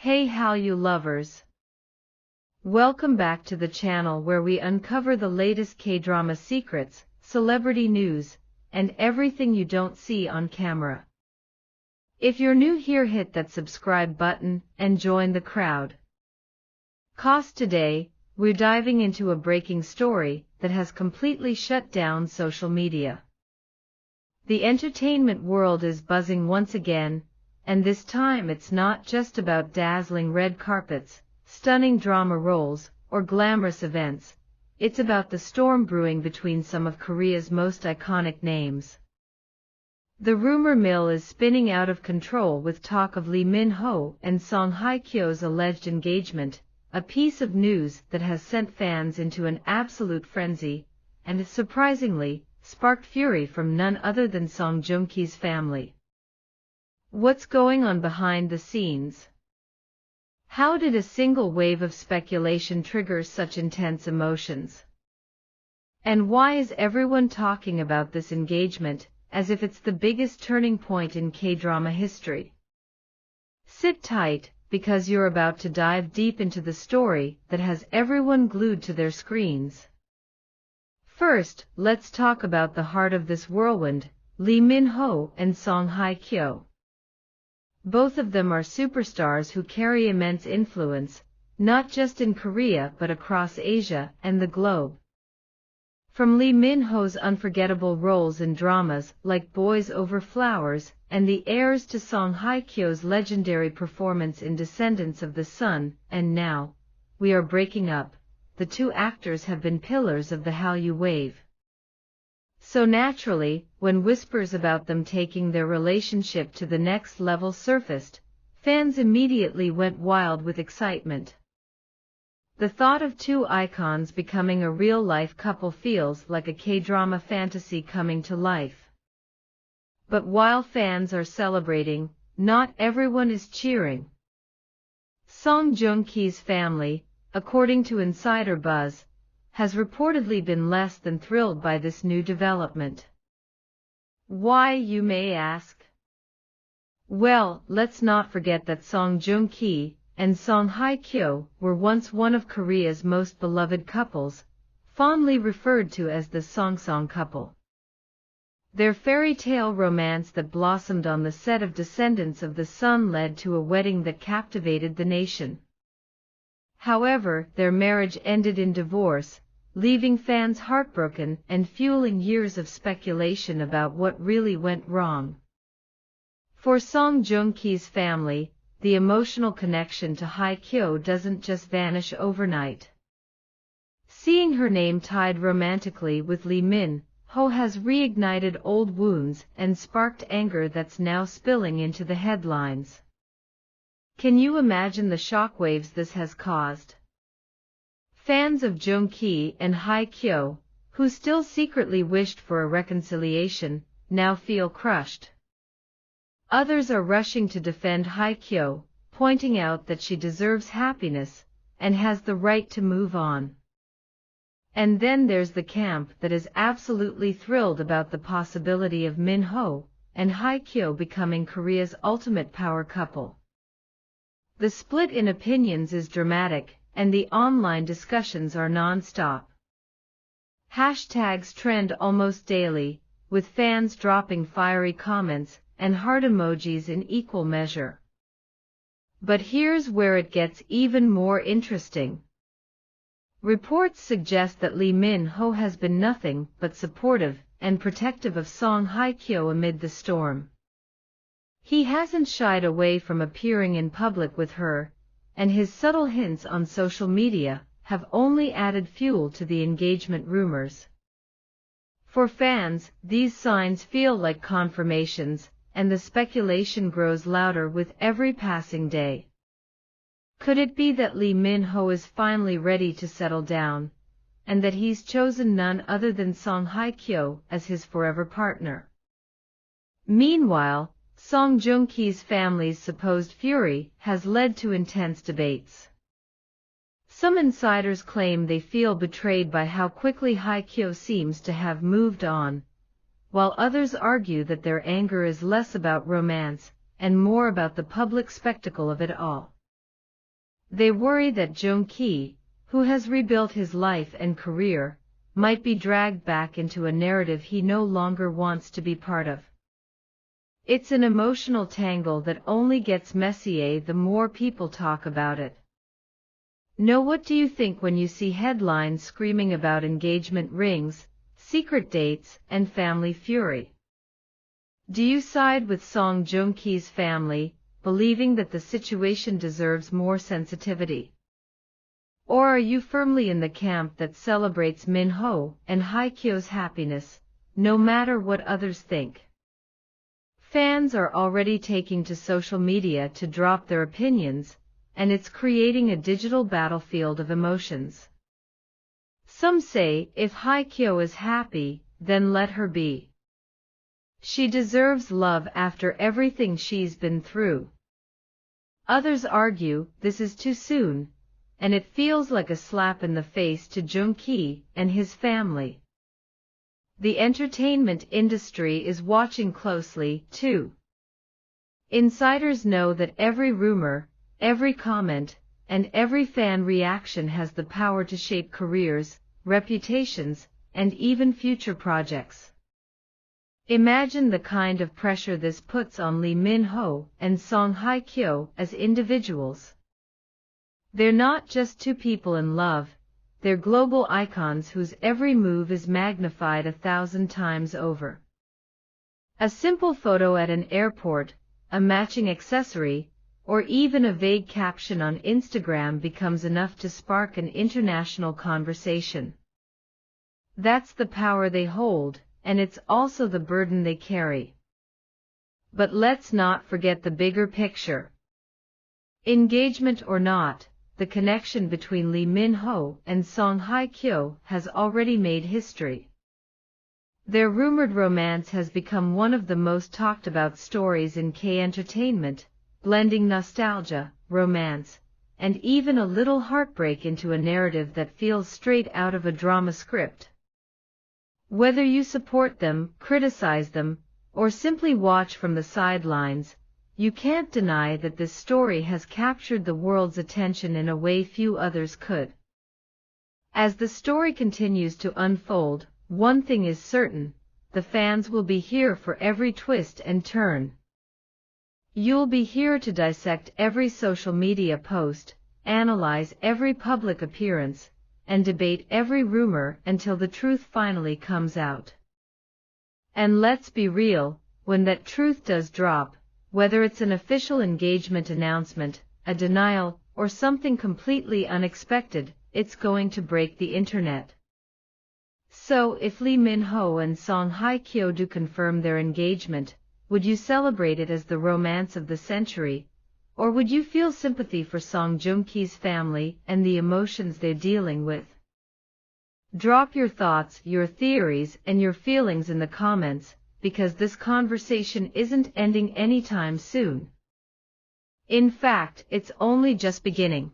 Hey Hallyu lovers! Welcome back to the channel where we uncover the latest K-drama secrets, celebrity news, and everything you don't see on camera. If you're new here, hit that subscribe button and join the crowd. 'Cause today, we're diving into a breaking story that has completely shut down social media. The entertainment world is buzzing once again, and this time it's not just about dazzling red carpets, stunning drama roles, or glamorous events. It's about the storm brewing between some of Korea's most iconic names. The rumor mill is spinning out of control with talk of Lee Min-ho and Song Hye-kyo's alleged engagement, a piece of news that has sent fans into an absolute frenzy, and surprisingly, sparked fury from none other than Song Joong-ki's family. What's going on behind the scenes? How did a single wave of speculation trigger such intense emotions? And why is everyone talking about this engagement as if it's the biggest turning point in K-drama history? Sit tight, because you're about to dive deep into the story that has everyone glued to their screens. First, let's talk about the heart of this whirlwind, Lee Min-ho and Song Hye-kyo. Both of them are superstars who carry immense influence, not just in Korea but across Asia and the globe. From Lee Min-ho's unforgettable roles in dramas like Boys Over Flowers and The Heirs to Song Hye-kyo's legendary performance in Descendants of the Sun and Now, We Are Breaking Up, the two actors have been pillars of the Hallyu wave. So naturally, when whispers about them taking their relationship to the next level surfaced, fans immediately went wild with excitement. The thought of two icons becoming a real-life couple feels like a K-drama fantasy coming to life. But while fans are celebrating, not everyone is cheering. Song Joong-ki's family, according to insider buzz, has reportedly been less than thrilled by this new development. Why, you may ask? Well, let's not forget that Song Joong-ki and Song Hye-kyo were once one of Korea's most beloved couples, fondly referred to as the Songsong couple. Their fairy tale romance that blossomed on the set of Descendants of the Sun led to a wedding that captivated the nation. However, their marriage ended in divorce, leaving fans heartbroken and fueling years of speculation about what really went wrong. For Song Joong-ki's family, the emotional connection to Hye-kyo doesn't just vanish overnight. Seeing her name tied romantically with Lee Min-ho has reignited old wounds and sparked anger that's now spilling into the headlines. Can you imagine the shockwaves this has caused? Fans of Joong-ki and Hye-kyo, who still secretly wished for a reconciliation, now feel crushed. Others are rushing to defend Hye-kyo, pointing out that she deserves happiness and has the right to move on. And then there's the camp that is absolutely thrilled about the possibility of Min-ho and Hye-kyo becoming Korea's ultimate power couple. The split in opinions is dramatic, and the online discussions are non-stop. Hashtags trend almost daily, with fans dropping fiery comments and heart emojis in equal measure. But here's where it gets even more interesting. Reports suggest that Lee Min-ho has been nothing but supportive and protective of Song Hye-kyo amid the storm. He hasn't shied away from appearing in public with her, and his subtle hints on social media have only added fuel to the engagement rumors. For fans, these signs feel like confirmations, and the speculation grows louder with every passing day. Could it be that Lee Min-ho is finally ready to settle down, and that he's chosen none other than Song Hye-kyo as his forever partner? Meanwhile, Song Joong-ki's family's supposed fury has led to intense debates. Some insiders claim they feel betrayed by how quickly Hye-kyo seems to have moved on, while others argue that their anger is less about romance and more about the public spectacle of it all. They worry that Joong, who has rebuilt his life and career, might be dragged back into a narrative he no longer wants to be part of. It's an emotional tangle that only gets messier the more people talk about it. Now, what do you think when you see headlines screaming about engagement rings, secret dates, and family fury? Do you side with Song Joong-ki's family, believing that the situation deserves more sensitivity? Or are you firmly in the camp that celebrates Min-ho and Haekyo's happiness, no matter what others think? Fans are already taking to social media to drop their opinions, and it's creating a digital battlefield of emotions. Some say, if Haekyo is happy, then let her be. She deserves love after everything she's been through. Others argue this is too soon, and it feels like a slap in the face to Joong and his family. The entertainment industry is watching closely, too. Insiders know that every rumor, every comment, and every fan reaction has the power to shape careers, reputations, and even future projects. Imagine the kind of pressure this puts on Lee Min-ho and Song Haekyo as individuals. They're not just two people in love, they're global icons whose every move is magnified 1,000 times over. A simple photo at an airport, a matching accessory, or even a vague caption on Instagram becomes enough to spark an international conversation. That's the power they hold, and it's also the burden they carry. But let's not forget the bigger picture. Engagement or not, the connection between Lee Min-ho and Song Haekyo has already made history. Their rumored romance has become one of the most talked about stories in K-entertainment, blending nostalgia, romance, and even a little heartbreak into a narrative that feels straight out of a drama script. Whether you support them, criticize them, or simply watch from the sidelines, you can't deny that this story has captured the world's attention in a way few others could. As the story continues to unfold, one thing is certain, the fans will be here for every twist and turn. You'll be here to dissect every social media post, analyze every public appearance, and debate every rumor until the truth finally comes out. And let's be real, when that truth does drop, whether it's an official engagement announcement, a denial, or something completely unexpected, it's going to break the internet. So, if Lee Min-ho and Song Haekyo do confirm their engagement, would you celebrate it as the romance of the century, or would you feel sympathy for Song Joong-ki's family and the emotions they're dealing with? Drop your thoughts, your theories, and your feelings in the comments, because this conversation isn't ending anytime soon. In fact, it's only just beginning.